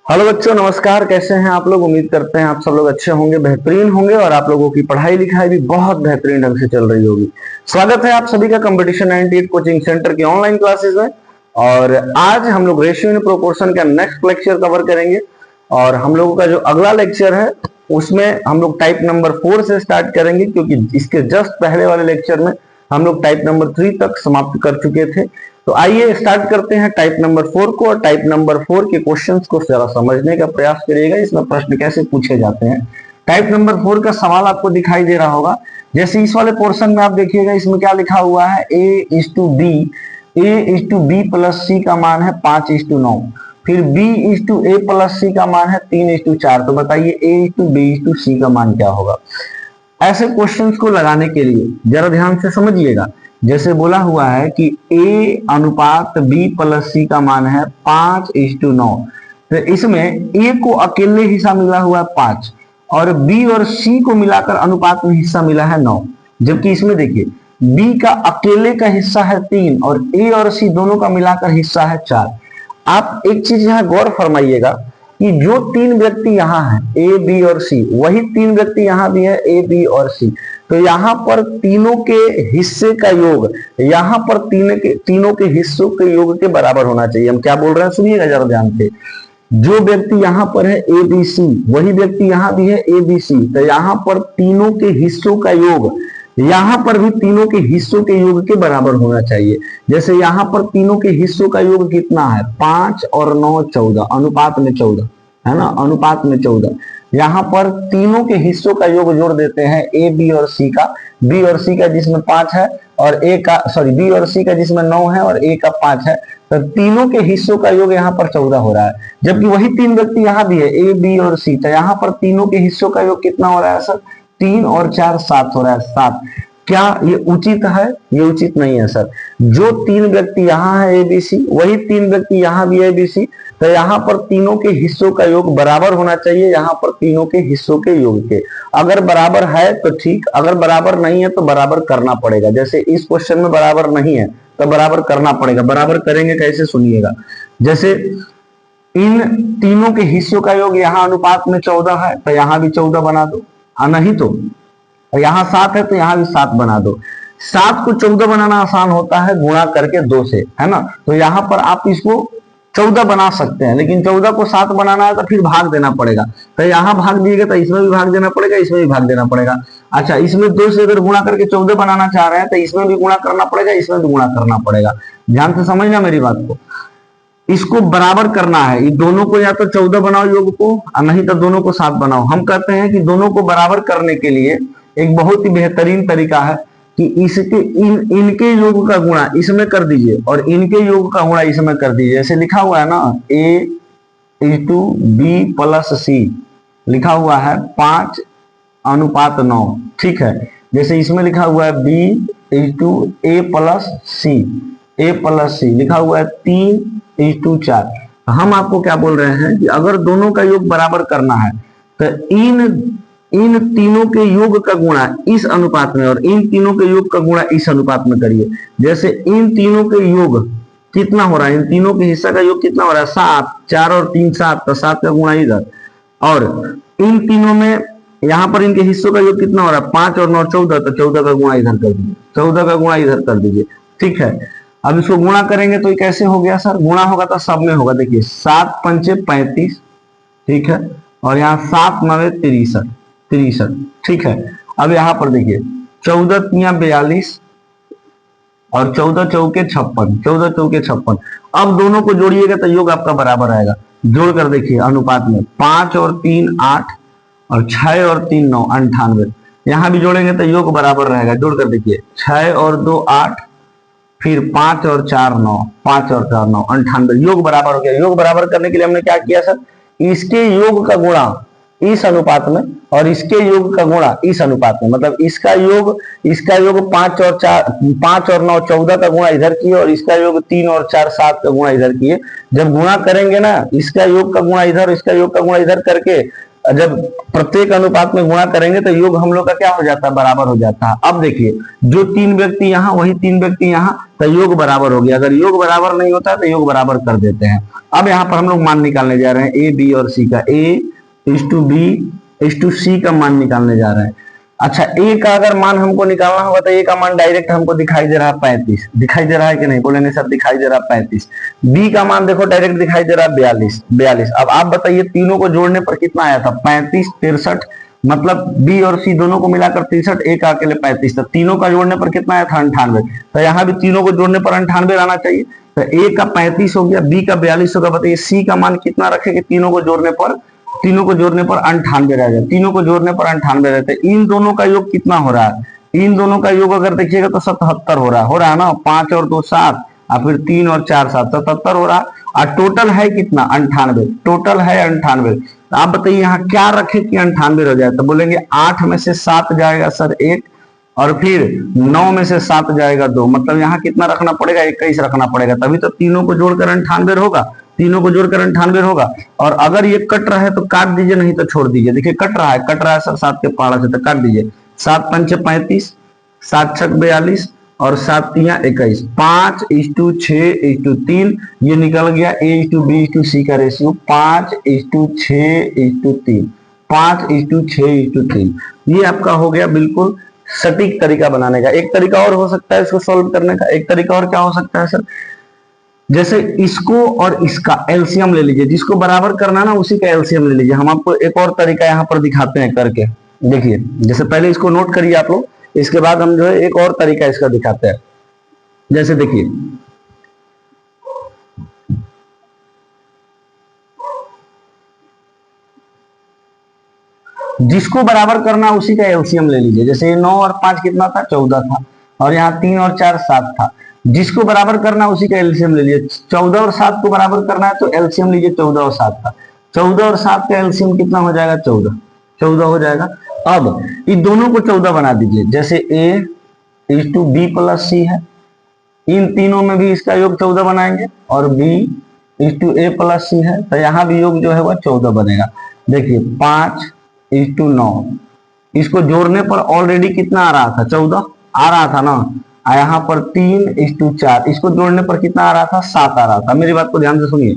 Hello बच्चों, नमस्कार। कैसे हैं आप लोग? उम्मीद करते हैं आप सब लोग अच्छे होंगे, बेहतरीन होंगे और आप लोगों की पढ़ाई लिखाई भी बहुत बेहतरीन ढंग से चल रही होगी। स्वागत है आप सभी का कंपटीशन 98 कोचिंग सेंटर की ऑनलाइन क्लासेस में। और आज हम लोग रेशियो इन प्रोपोर्शन का नेक्स्ट लेक्चर कवर करेंगे। और हम लोगों का जो अगला लेक्चर है उसमें हम लोग टाइप नंबर 4 से स्टार्ट करेंगे, क्योंकि इसके जस्ट पहले वाले लेक्चर में हम लोग टाइप नंबर 3 तक समाप्त कर चुके थे। तो आइए स्टार्ट करते हैं टाइप नंबर 4 को। और टाइप नंबर 4 के क्वेश्चंस को जरा समझने का प्रयास करिएगा, इसमें प्रश्न कैसे पूछे जाते हैं। टाइप नंबर 4 का सवाल आपको दिखाई दे रहा होगा। जैसे इस वाले पोर्शन में आप देखिएगा, इसमें क्या लिखा हुआ है, a:b प्लस सी का मान है 5:9। फिर b:a प्लस सी का मान है 3:4। तो बताइए a:b:c का मान क्या होगा। ऐसे क्वेश्चंस को लगाने के लिए जरा ध्यान से समझिएगा। जैसे बोला हुआ है कि a अनुपात b प्लस सी का मान है 5:9। तो इसमें a को अकेले हिस्सा मिला हुआ है 5 और b और c को मिलाकर अनुपात में हिस्सा मिला है 9। जबकि इसमें देखिए b का अकेले का हिस्सा है 3 और a और c दोनों का मिलाकर हिस्सा है 4। आप एक चीज यहाँ गौर फरमाइएगा कि जो तीन व्यक्ति यहाँ हैं ए बी और सी, वही तीन व्यक्ति यहाँ भी है ए बी और सी। तो यहाँ पर तीनों के हिस्से का योग यहाँ पर तीनों के हिस्सों के योग के बराबर होना चाहिए। हम क्या बोल रहे हैं सुनिएगा जरा ध्यान से। जो व्यक्ति यहाँ पर है ए बी सी, वही व्यक्ति यहाँ भी है ए बी सी। तो यहाँ पर तीनों के हिस्सों का योग यहाँ पर भी तीनों के हिस्सों के योग के बराबर होना चाहिए। जैसे यहाँ पर तीनों के हिस्सों का योग कितना है, 5 और 9 14, अनुपात में 14 है ना, अनुपात में 14। यहाँ पर तीनों के हिस्सों का योग जोड़ देते हैं ए बी और सी का, बी और सी का जिसमें 5 है और ए का बी और सी का जिसमें 9 है और ए का 5 है। तो तीनों के हिस्सों का योग यहाँ पर 14 हो रहा है। जबकि वही तीन व्यक्ति यहाँ भी है ए बी और सी। तो यहाँ पर तीनों के हिस्सों का योग कितना हो रहा है सर, 3 और 4 7 हो रहा है, 7। क्या ये उचित है? ये उचित नहीं है सर। जो तीन व्यक्ति यहाँ है ए बी सी, वही तीन व्यक्ति यहाँ भी है ए बी सी। तो यहाँ पर तीनों के हिस्सों का योग बराबर होना चाहिए, यहाँ पर तीनों के हिस्सों के योग के। अगर बराबर है तो ठीक, अगर बराबर नहीं है तो बराबर करना पड़ेगा। जैसे इस क्वेश्चन में बराबर नहीं है तो बराबर करना पड़ेगा। बराबर करेंगे कैसे सुनिएगा। जैसे इन तीनों के हिस्सों का योग यहाँ अनुपात में 14 है तो यहाँ भी 14 बना दो, नहीं तो यहाँ 7 है तो यहाँ भी 7 बना दो। 7 को 14 बनाना आसान होता है गुणा करके 2 से, है ना। तो यहाँ पर आप इसको 14 बना सकते हैं, लेकिन 14 को 7 बनाना है तो फिर भाग देना पड़ेगा। तो यहाँ भाग दिएगा तो इसमें भी भाग देना पड़ेगा, इसमें भी भाग देना पड़ेगा। अच्छा, इसमें 2 से अगर गुणा करके 14 बनाना चाह रहे हैं तो इसमें भी गुणा करना पड़ेगा, इसमें भी गुणा करना पड़ेगा। ध्यान से समझना मेरी बात को। इसको बराबर करना है, ये दोनों को या तो 14 बनाओ योग को, नहीं तो दोनों को 7 बनाओ। हम कहते हैं कि दोनों को बराबर करने के लिए एक बहुत ही बेहतरीन तरीका है कि इसके इनके योग का गुणा इसमें कर दीजिए और इनके योग का गुणा इसमें कर दीजिए। जैसे लिखा हुआ है ना a:b प्लस सी, लिखा हुआ है 5:9, ठीक है। जैसे इसमें लिखा हुआ है b:a प्लस सी, लिखा हुआ है 3:4। हम आपको क्या बोल रहे हैं कि अगर दोनों का योग बराबर करना है तो इन तीनों के योग का गुणा इस अनुपात में और इन तीनों के योग का गुणा इस अनुपात में करिए। जैसे इन तीनों के योग कितना हो रहा है, इन तीनों के हिस्सा का योग कितना हो रहा है, 7, 4 और 3 7, तो 7 का गुणा इधर। और इन तीनों में यहाँ पर इनके हिस्सों का योग कितना हो रहा है, 5 और 9 14, तो 14 का गुणा इधर कर दीजिए, 14 का गुणा इधर कर दीजिए, ठीक है। अब इसको गुणा करेंगे तो ये कैसे हो गया सर, गुणा होगा तो सब में होगा। देखिए 7 पंचे 35, ठीक है, और यहाँ 7 9 63, ठीक है। अब यहाँ पर देखिए 14 3 42 और 14 चौके 56, 14 चौके 56। अब दोनों को जोड़िएगा तो योग आपका बराबर आएगा। जोड़कर देखिए अनुपात में 5 और 3 8 और 6 और 3 9 98। यहाँ भी जोड़ेंगे तो योग बराबर रहेगा। जोड़कर देखिए 6 और 2 8, फिर 5 और 4 9, 5 और 4 9 98, योग बराबर हो गया। योग बराबर करने के लिए हमने क्या किया सर, इसके योग का गुणा इस अनुपात में और इसके योग का गुणा इस अनुपात में। मतलब इसका योग 5 और 9 14 का गुणा इधर किए और इसका योग 3 और 4 7 का गुणा इधर किए। जब गुणा करेंगे ना, इसका योग का गुणा इधर, इसका योग का गुणा इधर करके जब प्रत्येक अनुपात में गुणा करेंगे तो योग हम लोग का क्या हो जाता है, बराबर हो जाता है। अब देखिए जो 3 व्यक्ति यहाँ वही 3 व्यक्ति यहाँ, तो योग बराबर हो गया। अगर योग बराबर नहीं होता तो योग बराबर कर देते हैं। अब यहाँ पर हम लोग मान निकालने जा रहे हैं ए बी और सी का, A is to B is to C का मान निकालने जा रहे हैं। अच्छा ए का अगर मान हमको निकालना होगा तो ए का मान डायरेक्ट हमको दिखाई दे रहा है 35, दिखाई दे रहा है कि नहीं, बोलेंगे सर दिखाई दे रहा है 35। बी का मान देखो डायरेक्ट दिखाई दे रहा है 42। अब आप बताइए तीनों को जोड़ने पर कितना आया था, 35 63, मतलब बी और सी दोनों को मिलाकर 63, ए का अकेले 35, तो तीनों का जोड़ने पर कितना आया था 98। तो यहाँ भी तीनों को जोड़ने पर 98 आना चाहिए। तो ए का 35 हो गया, बी का 42 होगा। बताइए सी का मान कितना रखेंगे, तीनों को जोड़ने पर 98 रहेगा, तीनों को जोड़ने पर 98 रहते। इन दोनों का योग कितना हो रहा है, इन दोनों का योग अगर देखिएगा तो 77 हो रहा है ना, 5 और 2 7, और फिर 3 और 4 7, 77 हो रहा है। और टोटल है कितना 98, टोटल है 98। तो आप बताइए यहाँ क्या रखे कि 98 हो जाए, तो बोलेंगे 8 में से 7 जाएगा सर 1, और फिर 9 में से 7 जाएगा 2, मतलब यहाँ कितना रखना पड़ेगा 21 रखना पड़ेगा, तभी तो तीनों को जोड़कर 98 होगा, तीनों को जोड़कर 98 होगा। और अगर ये कट रहा है तो काट दीजिए, नहीं तो छोड़ दीजिए। देखिए कट रहा है सर 7 के पहाड़ा से, तो काट दीजिए। 7 पंचे 35, 7 छक 42 और 7 तिया 21, 5:6:3 ये निकल गया A:B:C का रेशियो 5:6:3, 5:6:3। ये आपका हो गया बिल्कुल सटीक तरीका बनाने का। एक तरीका और हो सकता है इसको सॉल्व करने का, एक तरीका और क्या हो सकता है सर, जैसे इसको और इसका एलसीएम ले लीजिए, जिसको बराबर करना ना उसी का एलसीएम ले लीजिए। हम आपको एक और तरीका यहाँ पर दिखाते हैं करके, देखिए जैसे पहले इसको नोट करिए आप लोग, इसके बाद हम जो है एक और तरीका इसका दिखाते हैं। जैसे देखिए जिसको बराबर करना उसी का एलसीएम ले लीजिए। जैसे 9 और 5 कितना था, 14 था, और यहाँ 3 और 4 7 था। जिसको बराबर करना उसी का एलसीएम ले लीजिए। 14 और 7 को बराबर करना है तो एलसीएम लीजिए 14 और 7 का। 14 और 7 का एलसीएम कितना हो जाएगा, 14 हो जाएगा। अब इन दोनों को 14 बना दीजिए। जैसे A is to B plus C है, इन तीनों में भी इसका योग 14 बनाएंगे, और B is to A plus C है, तो यहाँ भी योग जो है वह 14 बनेगा। देखिए 5:9, इसको जोड़ने पर ऑलरेडी कितना आ रहा था, 14 आ रहा था ना। यहाँ पर 3:4, इसको जोड़ने पर कितना आ रहा था, 7 आ रहा था। मेरी बात को ध्यान से सुनिए,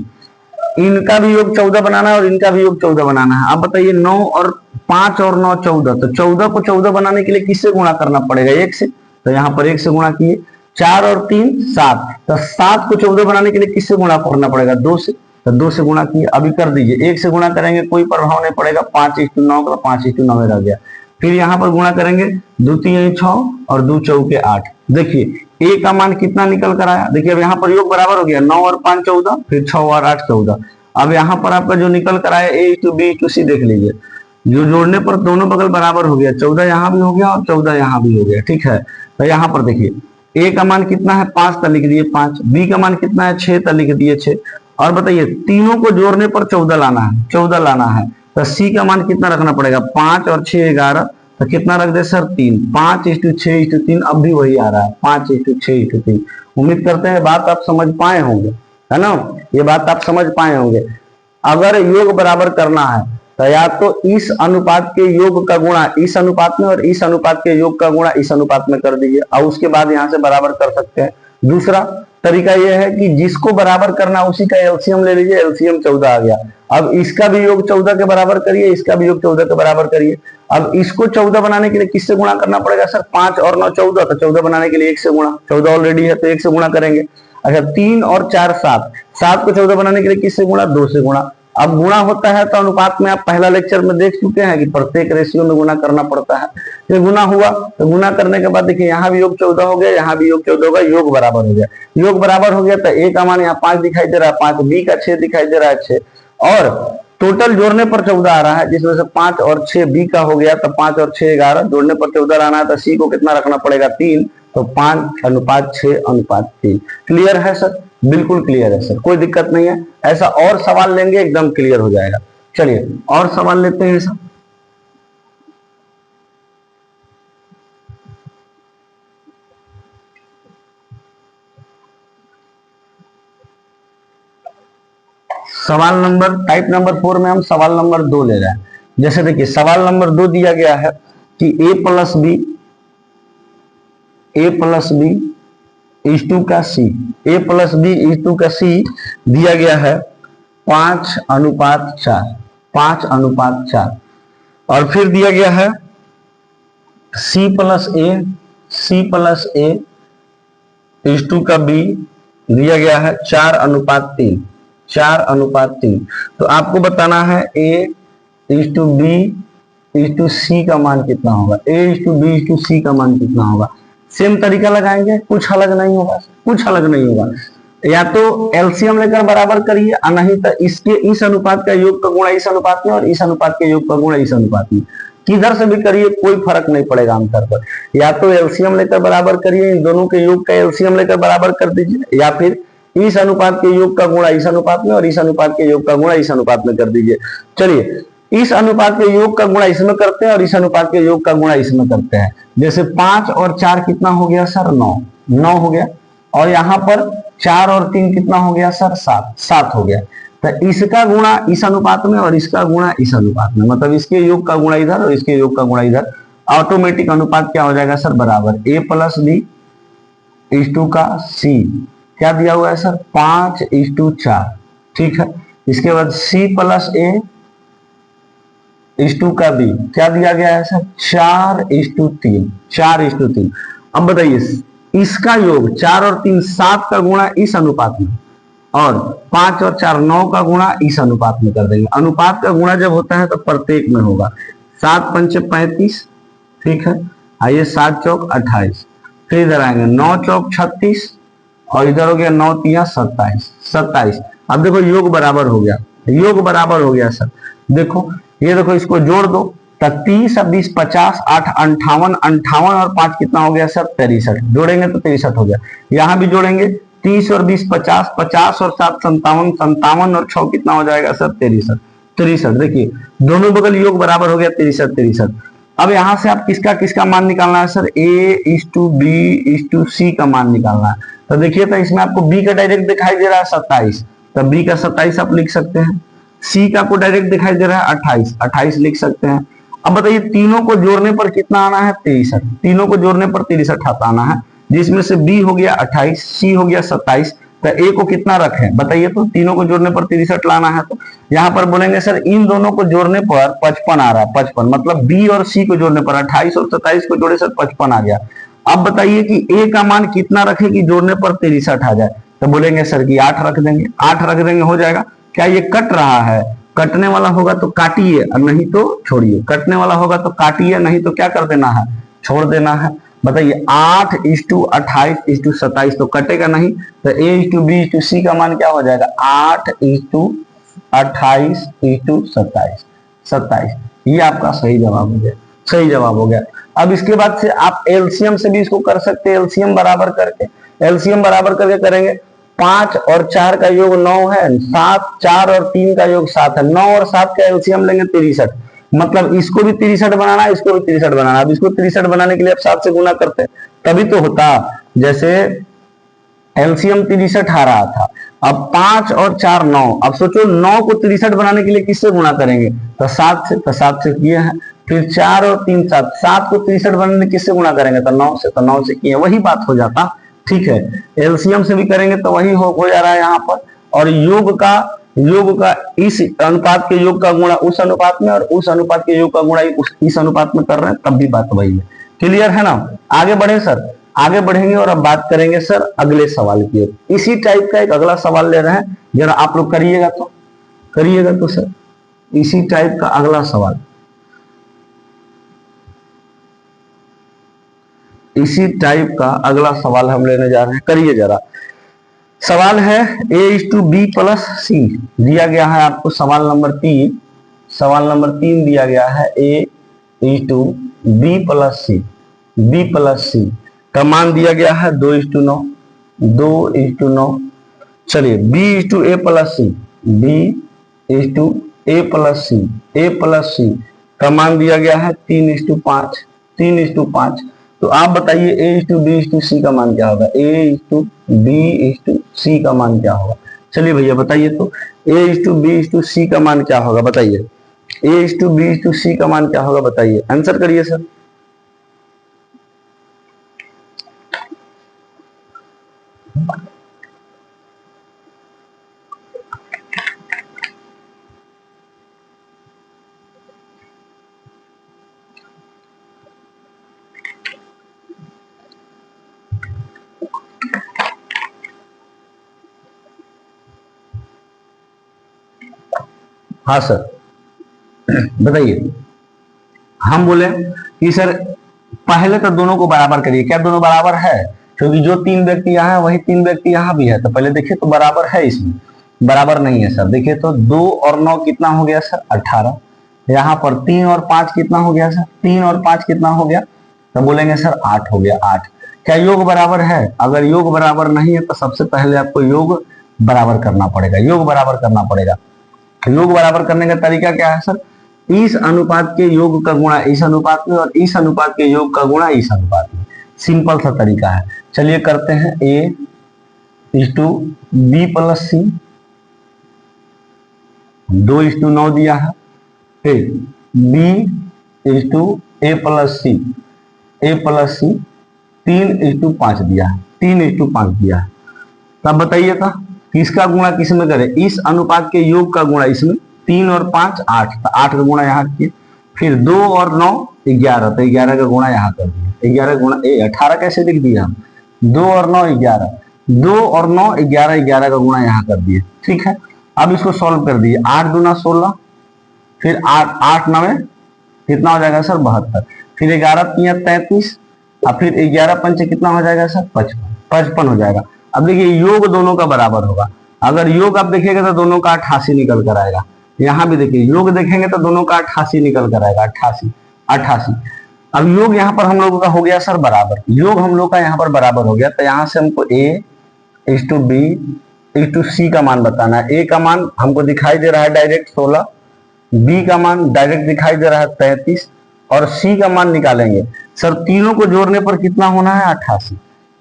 इनका भी योग 14 बनाना है और इनका भी योग 14 बनाना है। अब बताइए 9 और 5 और 9 14, तो 14 को 14 बनाने के लिए किससे गुणा करना पड़ेगा, 1 से, तो यहाँ पर 1 से गुणा किए। 4 और 3 7, तो 7 को 14 बनाने के लिए किससे गुणा करना पड़ेगा, 2 से, तो 2 से गुणा किए। अभी कर दीजिए, 1 से गुणा करेंगे कोई प्रभाव नहीं पड़ेगा, 5:9 का 5:9 रह गया। फिर यहाँ पर गुणा करेंगे, 2 3 6 और 2 4 8। देखिए ए का मान कितना निकल कर आया, देखिए अब यहाँ पर योग बराबर हो गया, 9 और 5 14, फिर 6 और 8 14। अब यहाँ पर आपका जो निकल कर आया A:B:C देख लीजिए, जो जोड़ने पर दोनों बगल बराबर हो गया, 14 यहाँ भी हो गया और 14 यहाँ भी हो गया, ठीक है। तो यहाँ पर देखिए ए का मान कितना है 5, तो लिख दिए 5, बी का मान कितना है 6, तो लिख दिए 6। और बताइए तीनों को जोड़ने पर 14 लाना है, 14 लाना है, तो सी का मान कितना रखना पड़ेगा, 5 और 6 11, तो कितना रख दे सर 3, 5:6:3। अब भी वही आ रहा है 5:6:3। उम्मीद करते हैं बात आप समझ पाए होंगे, है ना, ये बात आप समझ पाए होंगे। अगर योग बराबर करना है तो या तो इस अनुपात के योग का गुणा इस अनुपात में और इस अनुपात के योग का गुणा इस अनुपात में कर दीजिए, और उसके बाद यहां से बराबर कर सकते हैं। दूसरा तरीका यह है कि जिसको बराबर करना उसी का एलसीएम ले लीजिए, एलसीएम 14 आ गया। अब इसका भी योग 14 के बराबर करिए, इसका भी योग 14 के बराबर करिए। अब इसको 14 बनाने के लिए किससे गुणा करना पड़ेगा सर, 5 और 9 14, तो 14 बनाने के लिए 1 से गुणा, 14 ऑलरेडी है तो 1 से गुणा करेंगे। अच्छा 3 और 4 7, 7 को 14 बनाने के लिए किससे गुणा, 2 से गुणा। अब गुणा होता है तो अनुपात में आप पहला लेक्चर में देख चुके हैं कि प्रत्येक रेशियो में गुणा करना पड़ता है। ये गुणा हुआ तो गुणा करने के बाद देखिए यहाँ भी योग 14 हो गया, यहाँ भी योग 14 होगा, योग बराबर हो गया। योग बराबर हो गया तो ए का मान यहाँ 5 दिखाई दे रहा है 5, बी का 6 दिखाई दे रहा है 6, और टोटल जोड़ने पर 14 आ रहा है, जिसमें से 5 और 6 बी का हो गया, तो 5 और 6 11, जोड़ने पर 14 लाना है तो सी को कितना रखना पड़ेगा 3, तो 5:6:3। क्लियर है सर, बिल्कुल क्लियर है सर, कोई दिक्कत नहीं है। ऐसा और सवाल लेंगे एकदम क्लियर हो जाएगा। चलिए और सवाल लेते हैं सर। सवाल नंबर टाइप नंबर 4 में हम सवाल नंबर 2 ले रहे हैं। जैसे देखिए सवाल नंबर 2 दिया गया है कि a plus B is to का C, a plus B is to का सी दिया गया है 5:4, 5:4। और फिर दिया गया है C plus A is to का बी दिया गया है 4:3, 4:3। तो आपको बताना है a is to B is to C का मान कितना होगा, a is to B is to C का मान कितना होगा। सेम तरीका लगाएंगे, कुछ अलग नहीं होगा, कुछ अलग नहीं होगा। या तो एलसीएम लेकर बराबर करिए और नहीं तो इसके इस अनुपात का योग का गुणा इस अनुपात में और इस अनुपात के योग का गुणा इस अनुपात में, किधर से भी करिए कोई फर्क नहीं पड़ेगा आंसर पर। या तो एलसीएम लेकर बराबर करिए, इन दोनों के योग का एलसीएम लेकर बराबर कर दीजिए, या फिर इस अनुपात के योग का गुणा इस अनुपात में और इस अनुपात के योग का गुणा इस अनुपात में कर दीजिए। चलिए इस अनुपात के योग का गुणा इसमें करते हैं और इस अनुपात के योग का गुणा इसमें करते हैं। जैसे 5 और 4 कितना हो गया सर, 9 हो गया। और यहाँ पर 4 और 3 कितना हो गया सर, 7 हो गया। तो इसका गुणा इस अनुपात में और इसका गुणा इस अनुपात में, मतलब इसके योग का गुणा इधर और इसके योग का गुणा इधर। ऑटोमेटिक अनुपात क्या हो जाएगा सर, बराबर a plus B is to का सी, क्या दिया हुआ है सर 5:4, ठीक है। इसके बाद c plus A is to का बी, क्या दिया गया है सर 4:3, 4:3। अब बताइए इसका योग 4 और 3 7 का गुणा इस अनुपात में और 5 और 4 9 का गुणा इस अनुपात में कर देंगे। अनुपात का गुणा जब होता है तो प्रत्येक में होगा। 7 पंचे 35, ठीक है। आइए 7 चौक 28, फिर इधर आएंगे 9 चौक 36 और इधर हो गया 9 तिया 27। अब देखो योग बराबर हो गया, योग बराबर हो गया सर। देखो ये देखो इसको जोड़ दो तो 30 और 20 50, 8 58, 58 और 5 कितना हो गया सर 63, जोड़ेंगे तो 63 हो गया। यहाँ भी जोड़ेंगे 30 और 20 50, 50 और 7 57, 57 और 6 कितना हो जाएगा सर 63। देखिए दोनों बगल योग बराबर हो गया 63। अब यहाँ से आप किसका किसका मान निकालना है sir, a is to B is to C का मान निकालना है। तो देखिए तो इसमें आपको b का डायरेक्ट दिखाई दे रहा है 27, तो b का 27 आप लिख सकते हैं। c का आपको डायरेक्ट दिखाई दे रहा है 28 लिख सकते हैं। अब बताइए तीनों को जोड़ने पर कितना आना है 63, तीनों को जोड़ने पर 63 आना है, जिसमें से b हो गया 28, c हो गया 27, तो a को कितना रखें बताइए। तो तीनों को जोड़ने पर 63 लाना है, तो यहाँ पर बोलेंगे सर इन दोनों को जोड़ने पर 55 आ रहा है, 55 मतलब b और c को जोड़ने पर 28 और 27 को जोड़े सर 55 आ गया। अब बताइए कि a का मान कितना रखें कि जोड़ने पर 63 आ जाए, तो बोलेंगे सर कि 8 रख देंगे, 8 रख देंगे हो जाएगा। क्या ये कट रहा है, कटने वाला होगा तो काटिए और नहीं तो छोड़िए, कटने वाला होगा तो काटिए नहीं तो क्या कर देना है, छोड़ देना है। बताइए 8:28:27 तो कटेगा नहीं, तो a is to B is to C का मान क्या हो जाएगा 8:28:27। ये आपका सही जवाब हो गया, सही जवाब हो गया। अब इसके बाद से आप एलसीएम से भी इसको कर सकते हैं, एलसीएम बराबर करके करेंगे 5 और 4 का योग 9 है, 7 4 और 3 का योग 7 है, 9 और 7 का एलसीएम लेंगे 63, मतलब इसको भी 63 बनाना है, इसको भी 63 बनाना है। अब इसको 63 बनाने के लिए आप 7 से गुना करते हैं तभी तो होता। जैसे एलसीएम 63 आ रहा था, अब 5 और 4 9, अब सोचो 9 को 63 बनाने के लिए किससे गुणा करेंगे, तो 7 से, तो 7 से किए हैं। फिर 4 और 3 7, 7 को 63 बनाने के किससे गुणा करेंगे, तो 9 से, तो 9 से किए, वही बात हो जाता। ठीक है, एलसीएम से भी करेंगे तो वही हो जा रहा है यहाँ पर। और योग का इस अनुपात के योग का गुणा उस अनुपात में और उस अनुपात के योग का गुणा इस अनुपात में कर रहे हैं, तब भी बात वही है। क्लियर है ना। आगे बढ़े सर, आगे बढ़ेंगे और अब बात करेंगे सर अगले सवाल की। इसी टाइप का एक अगला सवाल ले रहे हैं, जरा आप लोग करिएगा तो सर इसी टाइप का अगला सवाल, इसी टाइप का अगला सवाल हम लेने जा रहे हैं, करिए जरा। सवाल है a is to B plus C दिया गया है आपको। सवाल नंबर 3 दिया गया है a is to B plus C का मान दिया गया है 2:9। चलिए b is to A plus C का मान दिया गया है 3:5। तो आप बताइए a is to B is to C का मान क्या होगा, a is to B is to C का मान क्या होगा। चलिए भैया बताइए तो a is to B is to C का मान क्या होगा बताइए। A/B/C का मान क्या होगा बताइए, आंसर करिए सर। हाँ सर बताइए। हम बोले कि सर पहले तो दोनों को बराबर करिए, क्या दोनों बराबर है? क्योंकि जो 3 व्यक्ति यहाँ है वही 3 व्यक्ति यहाँ भी है, तो पहले देखिए तो बराबर है, इसमें बराबर नहीं है सर। देखिए तो 2 और 9 कितना हो गया सर? 18। यहाँ पर 3 और 5 कितना हो गया सर? 3 और 5 कितना हो गया? तो बोलेंगे सर 8 हो गया, 8। क्या योग बराबर है? अगर योग बराबर नहीं है तो सबसे पहले आपको योग बराबर करना पड़ेगा, योग बराबर करना पड़ेगा। योग बराबर करने का तरीका क्या है सर? इस अनुपात के योग का गुणा इस अनुपात में और इस अनुपात के योग का गुणा इस अनुपात में। सिंपल सा तरीका है, चलिए करते हैं। A/B+C 2:9 दिया है, फिर B/A+C 3:5 दिया है, 3:5 दिया है। तब बताइए था किसका गुणा किस में करें? इस अनुपात के योग का गुणा इसमें, 3 और 5 8, तो 8 का गुणा यहाँ किए, फिर 2 और 9 11, तो 11 का गुणा यहाँ कर दिया। 11 गुणा 18 कैसे लिख दिया हम? 2 और 9 11, 2 और 9 11, 11 का गुणा यहाँ कर दिए। ठीक है, अब इसको सॉल्व कर दिए। 8 दूना 16, फिर 8 9 कितना हो जाएगा सर? 72, फिर 11 3 33, और फिर 11 पंच कितना हो जाएगा सर? 55 हो जाएगा। अब देखिए योग दोनों का बराबर होगा, अगर योग आप देखिएगा तो दोनों का 88 निकल कर आएगा। यहाँ भी देखिए योग देखेंगे तो दोनों का 88 निकल कर आएगा, 88 88। अब योग यहाँ पर हम लोगों का हो गया सर बराबर, योग हम लोग का यहाँ पर बराबर हो गया, तो यहाँ से हमको A/B/C का मान बताना है। A का मान हमको दिखाई दे रहा है डायरेक्ट 16, B का मान डायरेक्ट दिखाई दे रहा है 33, और C का मान निकालेंगे सर। तीनों को जोड़ने पर कितना होना है? 88।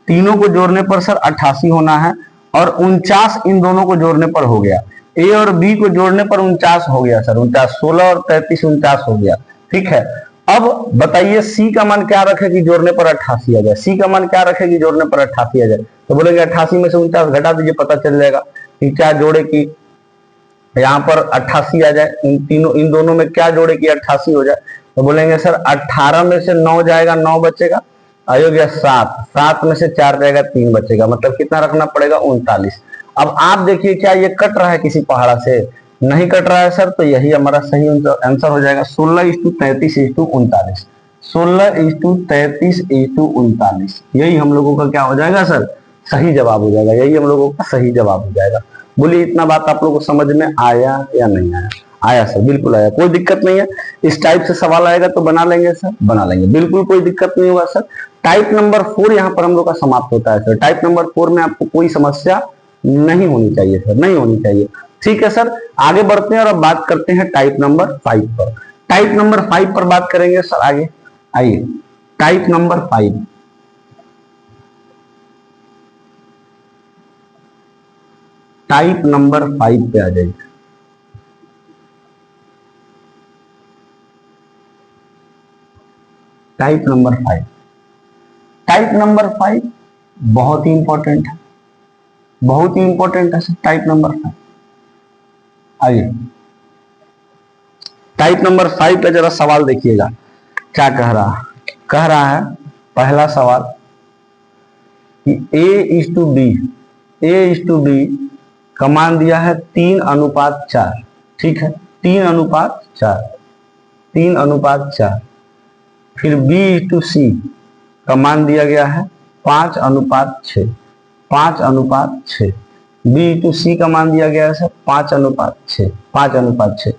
तीनों को जोड़ने पर सर 88 होना है, और 49 इन दोनों को जोड़ने पर हो गया। A और B को जोड़ने पर 49 हो गया सर, 49, 16 और 33 49 हो गया। ठीक है, अब बताइए C का मान क्या रखेगी जोड़ने पर 88 आ जाए? C का मान क्या रखेगी जोड़ने पर 88 आ जाए? तो बोलेंगे 88 में से 49 घटा दीजिए, पता चल जाएगा कि क्या जोड़े की यहाँ पर 88 आ जाए। इन दोनों में क्या जोड़े की 88 हो जाए? तो बोलेंगे सर 18 में से 9 जाएगा, 9 बचेगा, हो गया 7, 7 में से 4 जाएगा, 3 बचेगा, मतलब कितना रखना पड़ेगा? 39। अब आप देखिए क्या ये कट रहा है किसी पहाड़ा से? नहीं कट रहा है सर, तो यही हमारा सही आंसर हो जाएगा 16:33:39। 16:33:39 यही हम लोगों का क्या हो जाएगा सर? सही जवाब हो जाएगा, यही हम लोगों का सही जवाब हो जाएगा। बोलिए इतना बात आप लोगों को समझ में आया या नहीं आया? आया सर, बिल्कुल आया, कोई दिक्कत नहीं है। इस टाइप से सवाल आएगा तो बना लेंगे सर, बना लेंगे, बिल्कुल कोई दिक्कत नहीं होगा सर। टाइप नंबर 4 यहाँ पर हम लोग का समाप्त होता है सर। टाइप नंबर 4 में आपको कोई समस्या नहीं होनी चाहिए सर, नहीं होनी चाहिए। ठीक है सर, आगे बढ़ते हैं और अब बात करते हैं टाइप नंबर 5 पर। टाइप नंबर 5 पर बात करेंगे सर आगे। आइए टाइप नंबर 5, टाइप नंबर 5 पे आ जाइए। टाइप नंबर 5, टाइप नंबर 5 बहुत ही इंपॉर्टेंट है, बहुत ही इंपॉर्टेंट है सर टाइप नंबर 5। आइए टाइप नंबर 5 का जरा सवाल देखिएगा क्या कह रहा है। कह रहा है पहला सवाल कि A/B, A/B का मान दिया है 3:4। ठीक है, 3:4, 3:4। फिर B/C का मान दिया गया है 5:6, 5:6। B/C का मान दिया गया है सर 5:6, 5:6।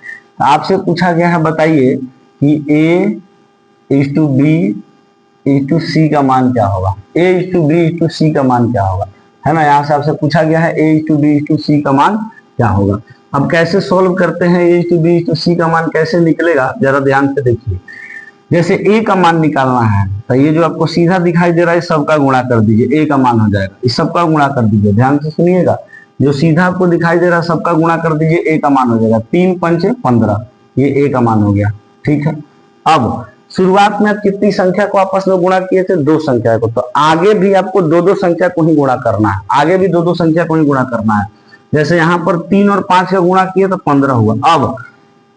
आपसे पूछा गया है बताइए कि A/B/C का मान क्या होगा? A/B/C का मान क्या होगा, है ना? यहाँ से आपसे पूछा गया है A/B/C का मान क्या होगा। अब कैसे सोल्व करते हैं? A/B/C का मान कैसे निकलेगा जरा ध्यान से देखिए। जैसे A का मान निकालना है तो ये जो आपको सीधा दिखाई दे रहा है सबका गुणा कर दीजिए, A का मान हो जाएगा। इस सबका गुणा कर दीजिए, ध्यान से सुनिएगा। जो सीधा आपको दिखाई दे रहा है सबका गुणा कर दीजिए, A का मान हो जाएगा 3 पंचे 15, ये ए का मान हो गया। ठीक है, अब शुरुआत में आप कितनी संख्या को आपस में गुणा किए थे? दो संख्या को। तो आगे भी आपको दो दो संख्या को ही गुणा करना है, आगे भी दो दो संख्या को ही गुणा करना है। जैसे यहाँ पर 3 और 5 का गुणा किया तो 15 हुआ। अब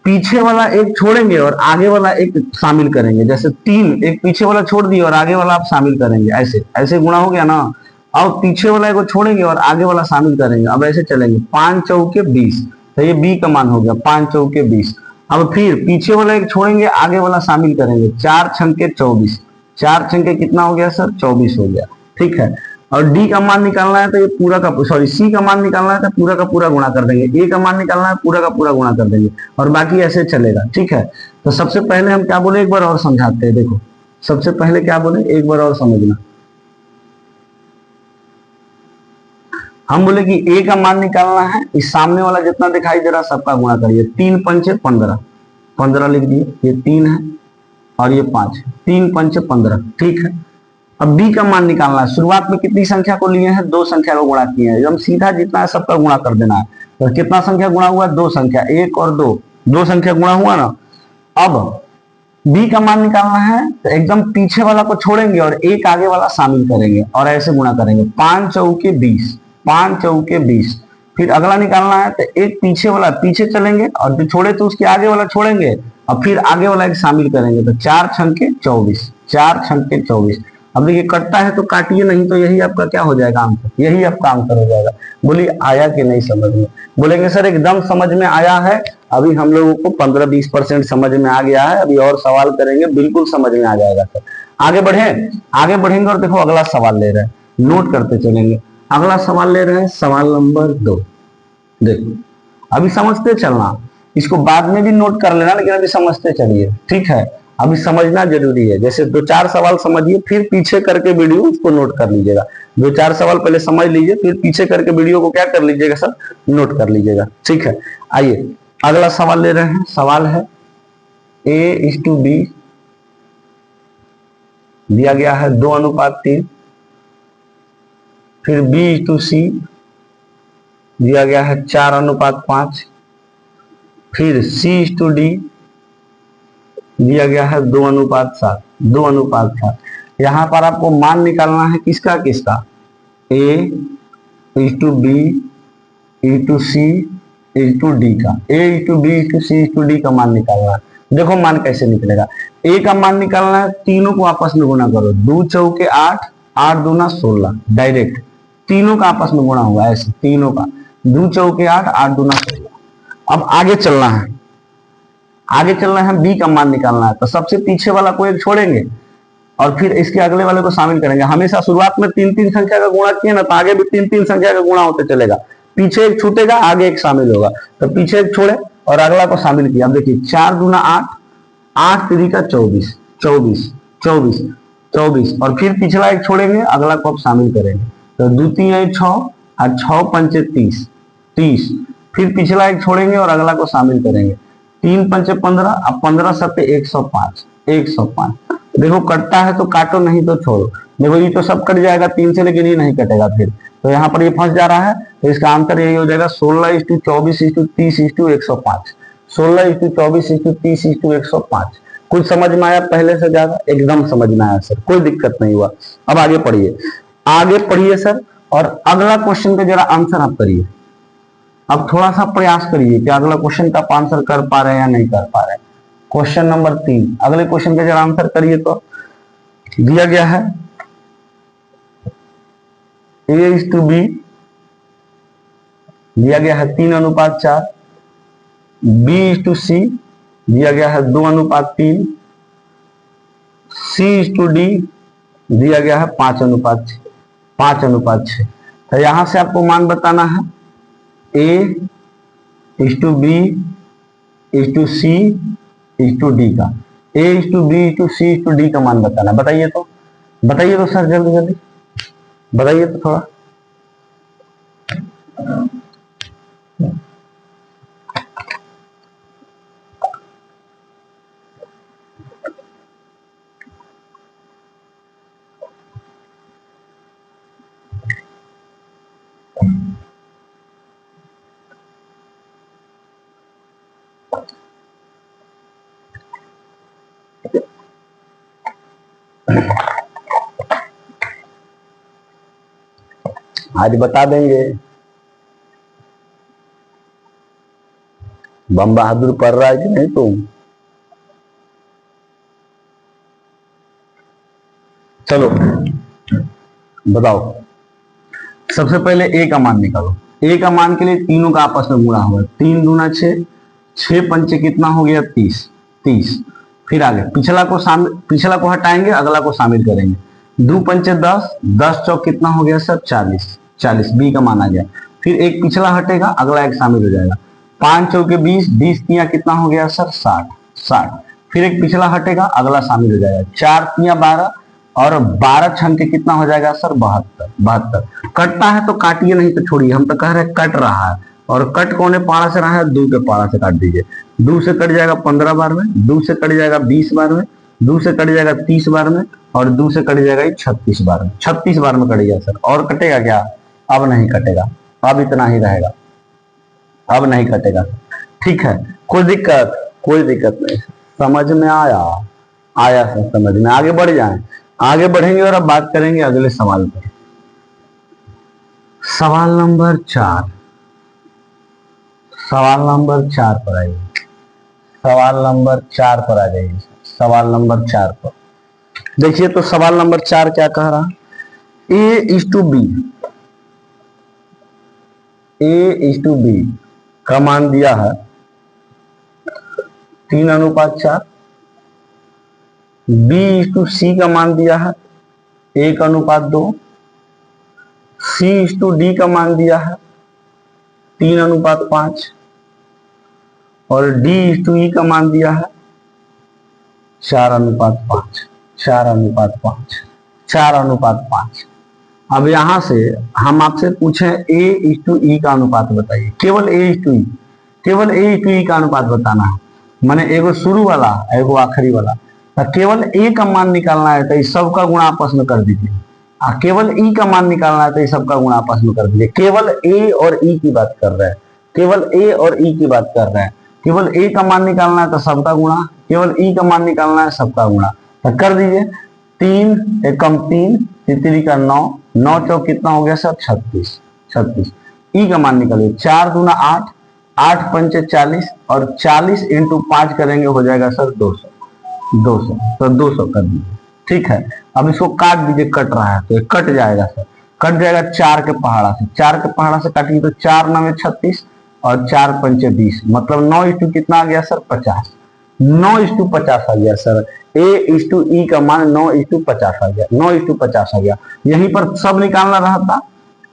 पीछे वाला एक छोड़ेंगे और आगे वाला एक शामिल करेंगे। जैसे 3 एक पीछे वाला छोड़ दिए और आगे वाला आप शामिल करेंगे, ऐसे ऐसे गुणा हो गया ना। अब पीछे वाला को छोड़ेंगे और आगे वाला शामिल करेंगे, अब ऐसे चलेंगे। 5 चौके 20, तो ये बी का मान हो गया 5 चौके 20। अब फिर पीछे वाला एक छोड़ेंगे, आगे वाला शामिल करेंगे। 4 छंके 24, 4 छंके कितना हो गया सर? 24 हो गया। ठीक है, और डी का मान निकालना है तो ये पूरा का सॉरी सी का मान निकालना है तो पूरा का पूरा गुणा कर देंगे। ए का मान निकालना है, पूरा का पूरा गुणा कर देंगे, और बाकी ऐसे चलेगा। ठीक है, तो सबसे पहले हम क्या बोले, एक बार और समझाते हैं। देखो सबसे पहले क्या बोले, एक बार और समझना। हम बोले कि ए का मान निकालना है, इस सामने वाला जितना दिखाई दे रहा सबका गुणा करिए। 3 पंचे 15, 15 लिख दिए, ये 3 है और ये 5 है, 3 पंचे 15। ठीक है, अब बी का मान निकालना है। शुरुआत में कितनी संख्या को लिए हैं? दो संख्या को गुणा किए हैं, एकदम सीधा जितना है सबका गुणा कर देना है। तो कितना संख्या गुणा हुआ? दो संख्या, 1 और 2, दो संख्या गुणा हुआ ना। अब बी का मान निकालना है तो एकदम पीछे वाला को छोड़ेंगे और एक आगे वाला शामिल करेंगे और ऐसे गुणा करेंगे। 5 चौके 20, 5 चौके 20। फिर अगला निकालना है तो एक पीछे वाला पीछे चलेंगे और जो छोड़े तो उसके आगे वाला छोड़ेंगे और फिर आगे वाला एक शामिल करेंगे। तो 4 छंके 24, 4 छंके 24। अब देखिए कटता है तो काटिए, नहीं तो यही आपका क्या हो जाएगा? आंसर, यही आपका आंसर हो जाएगा। बोलिए आया कि नहीं समझ में? बोलेंगे सर एकदम समझ में आया है, अभी हम लोगों को 15-20% समझ में आ गया है, अभी और सवाल करेंगे बिल्कुल समझ में आ जाएगा सर। आगे बढ़े, आगे बढ़ेंगे और देखो अगला सवाल ले रहे हैं, नोट करते चलेंगे। अगला सवाल ले रहे हैं, सवाल नंबर 2। देखो अभी समझते चलना, इसको बाद में भी नोट कर लेना, लेकिन अभी समझते चलिए। ठीक है, अभी समझना जरूरी है। जैसे 2-4 सवाल समझिए, फिर पीछे करके वीडियो उसको नोट कर लीजिएगा। 2-4 सवाल पहले समझ लीजिए, फिर पीछे करके वीडियो को क्या कर लीजिएगा सर? नोट कर लीजिएगा। ठीक है, आइए अगला सवाल ले रहे हैं। सवाल है A:B दिया गया है 2:3। फिर B:C दिया गया है 4:5। फिर C:D दिया गया है 2:7, 2:7। यहां पर आपको मान निकालना है किसका किसका? A:B C:D का। A:B C:D का मान निकालना है। देखो मान कैसे निकलेगा। ए का मान निकालना है, तीनों को आपस में गुणा करो। 2 चौके 8, 8 दूना 16, डायरेक्ट तीनों का आपस में गुणा हुआ ऐसे, तीनों का 2 चौके 8, 8 दूना 16। अब आगे चलना है, आगे चलना है, बी का मान निकालना है। तो सबसे पीछे वाला को एक छोड़ेंगे और फिर इसके अगले वाले को शामिल करेंगे। हमेशा शुरुआत में 3-3 संख्या का गुणा किए ना, तो आगे भी 3-3 संख्या का गुणा होते चलेगा। पीछे एक छूटेगा, आगे एक शामिल होगा। तो पीछे एक छोड़े और अगला को शामिल किया। अब देखिए 4 दूना 8, 8 3 का 24, 24, 24, 24, और फिर पिछला एक छोड़ेंगे, अगला को आप शामिल करेंगे। तो 2 3 6 और 6 पंचे 30, 30। फिर पिछला एक छोड़ेंगे और अगला को शामिल करेंगे। 3 पंचे 15, अब 15 सत्ते 105, 105। देखो कटता है तो काटो, नहीं तो छोड़ो। देखो ये तो सब कट जाएगा 3 से, लेकिन ये नहीं कटेगा फिर, तो यहाँ पर ये फंस जा रहा है। तो इसका आंसर यही हो जाएगा 16:24:30:105। 16:24:30:105। कुछ समझ में आया पहले से ज्यादा? एकदम समझ में आया सर, कोई दिक्कत नहीं हुआ। अब आगे पढ़िए, आगे पढ़िए सर, और अगला क्वेश्चन का जरा आंसर आप करिए। अब थोड़ा सा प्रयास करिए कि अगला क्वेश्चन का आप आंसर कर पा रहे हैं या नहीं कर पा रहे हैं। क्वेश्चन नंबर 3, अगले क्वेश्चन का जरा आंसर करिए। तो दिया गया है A:B दिया गया है 3:4। B:C दिया गया है 2:3। C:D दिया गया है 5:6, 5:6। तो यहां से आपको मान बताना है A:B:C:D का। A:B:C:D का मान बताना। बताइए तो, बताइए तो सर, जल्दी जल्दी बताइए तो थोड़ा। आज बता देंगे। बम बहादुर पढ़ रहा है कि नहीं तुम? चलो बताओ, सबसे पहले ए का मान निकालो। ए का मान के लिए तीनों का आपस में गुणा होगा, 3 दूना 6, 6 पंचे कितना हो गया 30, 30। फिर आगे पिछला को हटाएंगे, अगला को शामिल करेंगे। 2 पंचे 10, 10 चौक कितना हो गया सर 40, 40 बी का मान आ गया। फिर एक पिछला हटेगा, अगला एक शामिल हो जाएगा। 5 चौके 20, 20 तिया कितना हो गया सर 60, 60। फिर एक पिछला हटेगा, अगला शामिल हो जाएगा। 4 तिया 12 और 12 छन के कितना हो जाएगा सर 72, 72। कटता है तो काटिए, नहीं तो छोड़िए। हम तो कह रहे हैं कट रहा है, और कट कौन पाड़ा से रहा है, 2 के पाड़ा से काट दीजिए। 2 से कट जाएगा 15 बार में, 2 से कट जाएगा 20 बार में, 2 से कट जाएगा 30 बार में, और 2 से कट जाएगा 36 बार में। 36 बार में कटेगा सर। और कटेगा क्या? अब नहीं कटेगा, अब इतना ही रहेगा, अब नहीं कटेगा। ठीक है, कोई दिक्कत? कोई दिक्कत नहीं। समझ में आया? आया सर समझ में। आगे बढ़ जाएं, आगे बढ़ेंगे और अब बात करेंगे अगले सवाल पर। सवाल नंबर 4, सवाल नंबर 4 पर आइए। सवाल नंबर 4 पर आ जाइए। सवाल नंबर 4 पर देखिए तो सवाल नंबर 4 क्या कह रहा? A:B, A:B का मान दिया है 3:4। B:C का मान दिया है 1:2। C:D का मान दिया है 3:5। और D:E का मान दिया है 4:5, 4:5, 4:5। अब यहां से हम आपसे पूछे A:E का अनुपात बताइए। केवल A:E, केवल A:E का अनुपात बताना है। माने एगो शुरू वाला, एगो आखिरी वाला। तो केवल A का मान निकालना है तो इस सब का गुणा आपस में कर दीजिए। केवल E का मान निकालना है तो इस सब का गुणा आपस में कर दीजिए। केवल A और E की बात कर रहे हैं, केवल A और E की बात कर रहे हैं। केवल A का मान निकालना है तो सबका गुणा, केवल E का मान निकालना है सबका गुणा। तो कर दीजिए। 3 एकम 3, 3 का 9, 9 चौक कितना हो गया सर 36, 36। E का मान निकालिए। 4 दूना 8, 8 पंचे 40, और 40 इंटू 5 करेंगे हो जाएगा सर 200, 200। तो 200 कर दीजिए। ठीक है, अब इसको काट दीजिए, कट रहा है तो ये कट जाएगा सर, कट जाएगा 4 के पहाड़ा से। 4 के पहाड़ा से काटिए तो 4 9 36 और 4 पंचे 20, मतलब 9 इस्टू कितना आ गया सर 50, 9:50 आ गया सर। A:E का मान 9:50 आ गया, 9:50 आ गया। यहीं पर सब निकालना रहा था,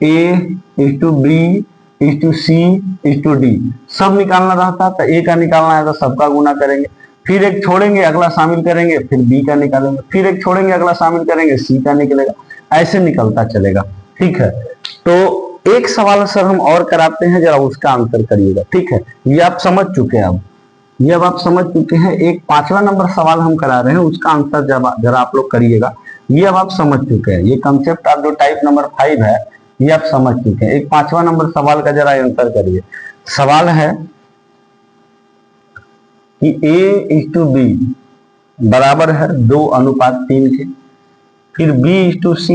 A:B:C:D सब निकालना रहा था। तो A का निकालना है तो सबका गुना करेंगे, फिर एक छोड़ेंगे अगला शामिल करेंगे, फिर B का निकालेंगे, फिर एक छोड़ेंगे अगला शामिल करेंगे, C का निकलेगा, ऐसे निकलता चलेगा। ठीक है, तो एक सवाल सर हम और कराते हैं, जरा उसका आंसर करिएगा। ठीक है, ये आप समझ चुके हैं। अब ये अब आप समझ चुके हैं। एक 5वां नंबर सवाल हम करा रहे हैं, उसका आंसर जरा आप लोग करिएगा। ये अब आप समझ चुके हैं, ये कंसेप्ट आप जो टाइप नंबर 5 है ये आप समझ चुके हैं। एक 5वां नंबर सवाल का जरा आंसर करिए। सवाल है कि A:B बराबर है 2:3 के, फिर B:C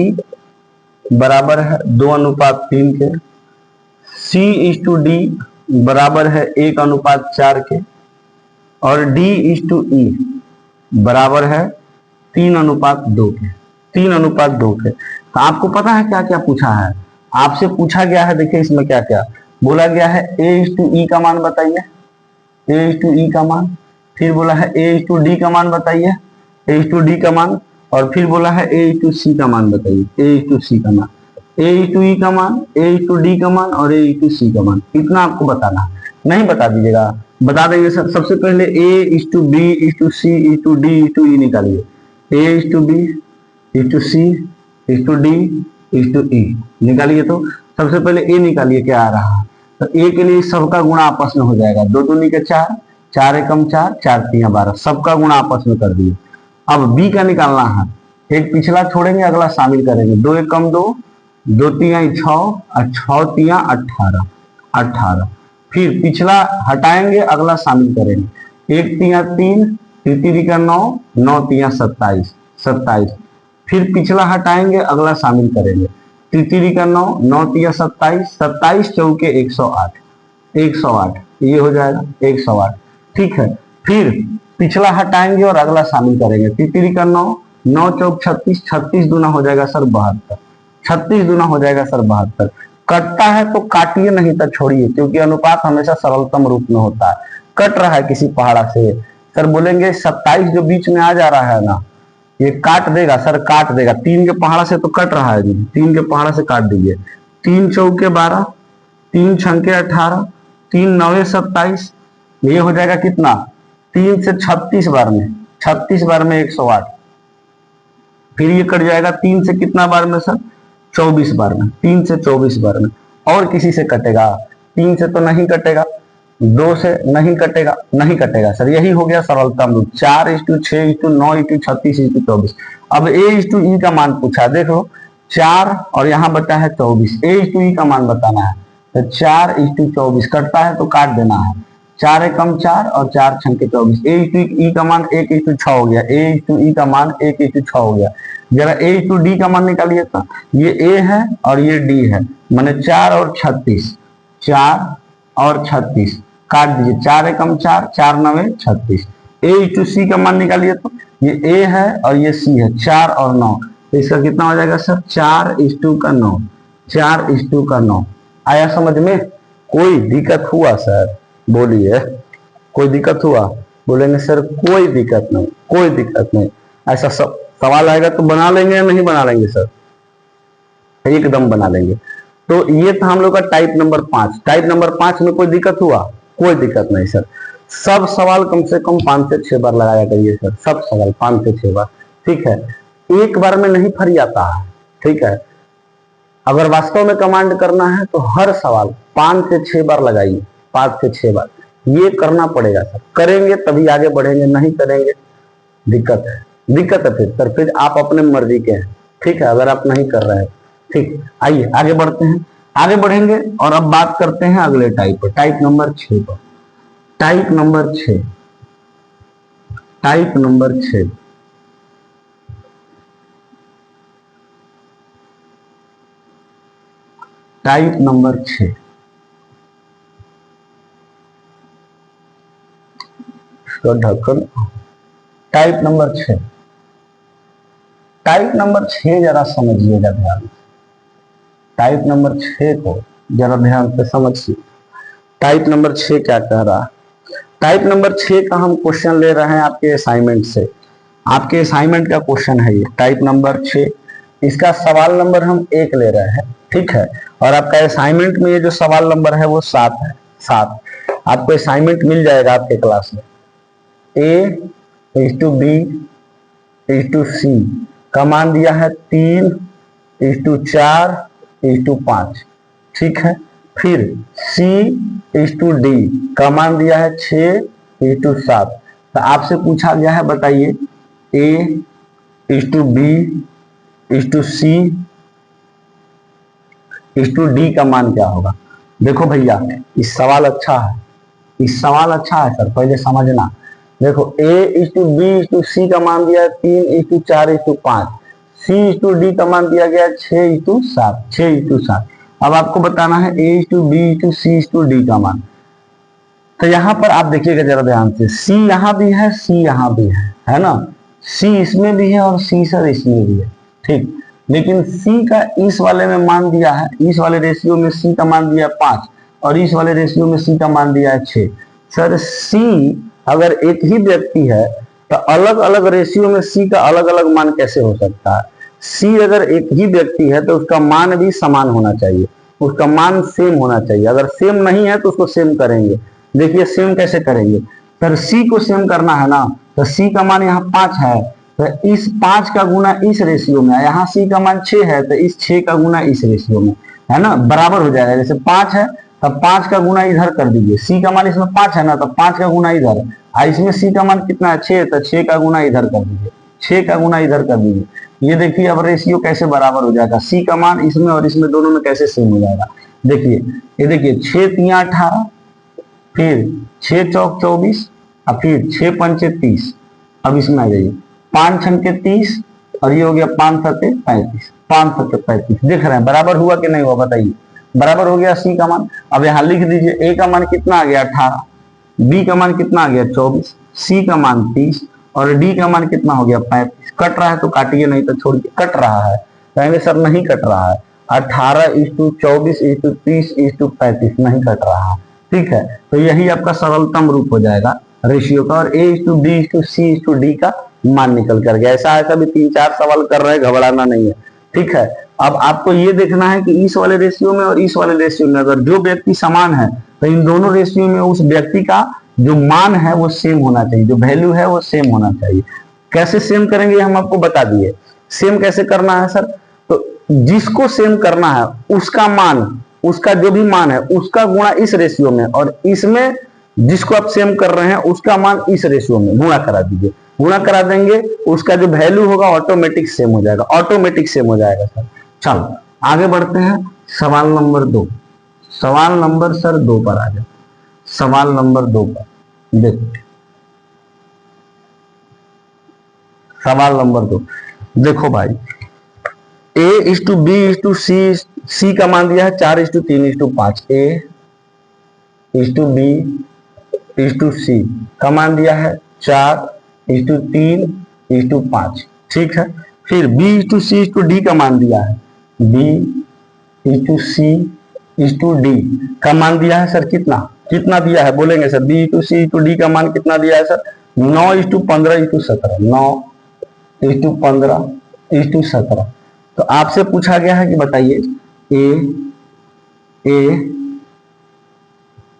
बराबर है 2:3 के, C:D बराबर है 1:4 के, और D:E बराबर है 3:2 के, 3:2 के। तो आपको पता है क्या क्या पूछा है? आपसे पूछा गया है, देखिए इसमें क्या क्या बोला गया है। A:E का मान बताइए, A:E का मान, फिर बोला है A:D का मान बताइए, A:D का मान, और फिर बोला है A:C का मान बताइए, A:C का मान, A:E का मान, A:D का मान और A:C का मान। इतना आपको बताना है, नहीं बता दीजिएगा, बता देंगे सर। सबसे पहले A:B:C:D:E निकालिए। A:2B:C:D:E निकालिए। तो सबसे पहले A निकालिए, क्या आ रहा है? तो A के लिए सबका गुणा आपस में हो जाएगा, 2 दूनी के 4, 4 एकम 4, 4 तिया 12, सबका गुणा आपस में कर दिए। अब B का निकालना है, एक पिछला छोड़ेंगे अगला शामिल करेंगे। 2 एकम 2, 2 तिया 6 और 6 तिया 18, 18। फिर पिछला हटाएंगे अगला शामिल करेंगे। 1 तिया 3, 3 का 9, 9 तिया 27, 27। फिर पिछला हटाएंगे अगला शामिल करेंगे। तितरी का 9, 9 तिया 27, 27 चौके 108, 108 ये हो जाएगा 108। ठीक है, फिर पिछला हटाएंगे और अगला शामिल करेंगे। तितरी का 9, 9 चौक 36, 36 दूना हो जाएगा सर 72, 36 दूना हो जाएगा सर 72। कटता है तो काटिए, नहीं तो छोड़िए, क्योंकि अनुपात हमेशा सरलतम रूप में होता है। कट रहा है किसी पहाड़ा से, सर बोलेंगे 27 जो बीच में आ जा रहा है ना, ये काट देगा सर, काट देगा। 3 के पहाड़ा से तो कट रहा है जी, 3 के पहाड़ा से काट दीजिए। 3 चौके 12, 3 छंके 18, 3 नवे 27, ये हो जाएगा कितना, 3 से 36 बार में, 36 बार में 108। फिर ये कट जाएगा 3 से कितना बार में सर, 24 बार में, 3 से 24 बार में। और किसी से कटेगा, 3 से तो नहीं कटेगा, 2 से नहीं कटेगा, नहीं कटेगा सर। यही हो गया सरलतम रूप, 4:6:9:36:24। अब a:e का मान पूछा, देख लो 4 और यहाँ बचा है 24, a:e का मान बताना है। तो 4:24 कटता है तो काट देना है, 4 एकम 4 और 4 छंके 24। a:e का मान 1:6 हो गया, a:e का मान 1:6 हो गया। जरा a:d का मान निकालिए तो, ये a है और ये d है, माने 4 और 36, 4 और 36 काट दीजिए, 4 एकम 4, 4 नवे 36। a:c का मान निकालिए तो, ये a है और ये c है, 4 और 9, तो इसका कितना हो जाएगा सर, 4:9, 4:9। आया समझ में? कोई दिक्कत हुआ सर? बोलिए, कोई दिक्कत हुआ? बोलेंगे सर कोई दिक्कत नहीं, कोई दिक्कत नहीं। ऐसा सब सवाल आएगा तो बना लेंगे या नहीं बना लेंगे सर? एकदम बना लेंगे। तो ये था हम लोग का टाइप नंबर 5। टाइप नंबर 5 में कोई दिक्कत हुआ? कोई दिक्कत नहीं सर। सब सवाल कम से कम 5 से 6 बार लगाया करिए सर, सब सवाल 5 से 6 बार। ठीक है, एक बार में नहीं फरी आता है। ठीक है, अगर वास्तव में कमांड करना है तो हर सवाल 5 से 6 बार लगाइए, 5 से 6 बार ये करना पड़ेगा सर। करेंगे तभी आगे बढ़ेंगे, नहीं करेंगे दिक्कत है, दिक्कत है। फिर आप अपने मर्जी के हैं। ठीक है, अगर आप नहीं कर रहे हैं। ठीक, आइए आगे बढ़ते हैं, आगे बढ़ेंगे और अब बात करते हैं अगले टाइप पर, टाइप नंबर 6 पर। Type number 6, type number 6, type number 6, इसका ढक्कन। टाइप नंबर 6, टाइप नंबर 6 जरा समझिएगा ध्यान से। टाइप नंबर 6 को जरा ध्यान से समझिए। टाइप नंबर 6 क्या कह रहा है? टाइप नंबर 6 का हम क्वेश्चन ले रहे हैं आपके असाइनमेंट से। आपके असाइनमेंट का क्वेश्चन है ये, टाइप नंबर 6। इसका सवाल नंबर हम 1 ले रहे हैं। ठीक है, और आपका असाइनमेंट में ये जो सवाल नंबर है वो 7 है, 7। आपको असाइनमेंट मिल जाएगा आपके क्लास में। a:b:c का मान दिया है 3:4:5। ठीक है, फिर c:d का मान दिया है 6:7। तो आपसे पूछा गया है, बताइए a:b:c:d का मान क्या होगा? देखो भैया, इस सवाल अच्छा है, इस सवाल अच्छा है सर, पहले समझना। देखो a:b:c का मान दिया है 3:4:5, c:d का मान दिया गया है 6:7, 6:7। अब आपको बताना है a:b:c:d का मान। तो यहाँ पर आप देखिएगा जरा ध्यान से, c यहाँ भी है, c यहाँ भी है ना? c इसमें भी है और c सर इसमें भी है। ठीक, लेकिन c का इस वाले में मान दिया है, इस वाले रेशियो में c का मान दिया है 5 और इस वाले रेशियो में c का मान दिया है 6। सर c अगर एक ही व्यक्ति है तो अलग अलग रेशियो में c का अलग अलग मान कैसे हो सकता है? c अगर एक ही व्यक्ति है तो उसका मान भी समान होना चाहिए, उसका मान सेम होना चाहिए। अगर सेम नहीं है तो उसको सेम करेंगे। देखिए सेम कैसे करेंगे सर? c को सेम करना है ना, तो c का मान यहाँ 5 है, तो इस 5 का गुना इस रेशियो में, यहाँ c का मान 6 है तो इस 6 का गुना इस रेशियो में, है ना? बराबर हो जाएगा। जैसे 5 है तब 5 का गुना इधर कर दीजिए, c का मान इसमें 5 है ना, तो 5 का गुना इधर, इसमें c का मान कितना है 6, तो 6 का गुना इधर कर दीजिए, 6 का गुना इधर कर दीजिए। ये देखिए अब रेशियो कैसे बराबर हो जाएगा, c का मान इसमें और इसमें दोनों में कैसे सेम हो जाएगा। देखिए ये देखिए 6×3=18, फिर 6×4=24 और फिर 6×5=30। अब इसमें आ जाइए 5×6=30 और ये हो गया 5×7=35, 5 7 35 देख रहे हैं, बराबर हुआ कि नहीं हुआ बताइए। बराबर हो गया सी का मान। अब यहाँ लिख दीजिए, ए का मान कितना आ गया 18, बी का मान कितना आ गया 24, सी का मान 30 और डी का मान कितना हो गया 35। कट रहा है तो काटिए, नहीं तो छोड़िए। कट रहा है कहेंगे सर नहीं कट रहा है, 18:24:30:35 नहीं कट रहा है, ठीक है। तो यही आपका सरलतम रूप हो जाएगा रेशियो का, और A:B:C:D का मान निकल कर गया। ऐसा भी 3-4 सवाल कर रहे हैं, घबराना नहीं है, ठीक है। अब आपको ये देखना है कि इस वाले रेशियो में और इस वाले रेशियो में अगर जो व्यक्ति समान है तो इन दोनों रेशियो में उस व्यक्ति का जो मान है वो सेम होना चाहिए, जो वैल्यू है वो सेम होना चाहिए। कैसे सेम करेंगे हम आपको बता दिए। सेम कैसे करना है सर, तो जिसको सेम करना है उसका मान, उसका जो भी मान है उसका गुणा इस रेशियो में, और इसमें जिसको आप सेम कर रहे हैं उसका मान इस रेशियो में गुणा करा दीजिए। गुणा करा देंगे, उसका जो वैल्यू होगा ऑटोमेटिक सेम हो जाएगा, ऑटोमेटिक सेम हो जाएगा सर। चलो आगे बढ़ते हैं, सवाल नंबर 2। सवाल नंबर सर 2 पर आ जाए। सवाल नंबर 2 पर देखो, सवाल नंबर 2 देखो भाई, A:B:C का मान दिया है 4:3:5। A:B:C का मान दिया है 4:3:5, ठीक है। फिर B:C:D का मान दिया है, B:C:D का मान दिया है सर कितना, कितना दिया है बोलेंगे सर। B:C:D का मान कितना दिया है सर, 9:15:17, 9:15:17। तो आपसे पूछा गया है कि बताइए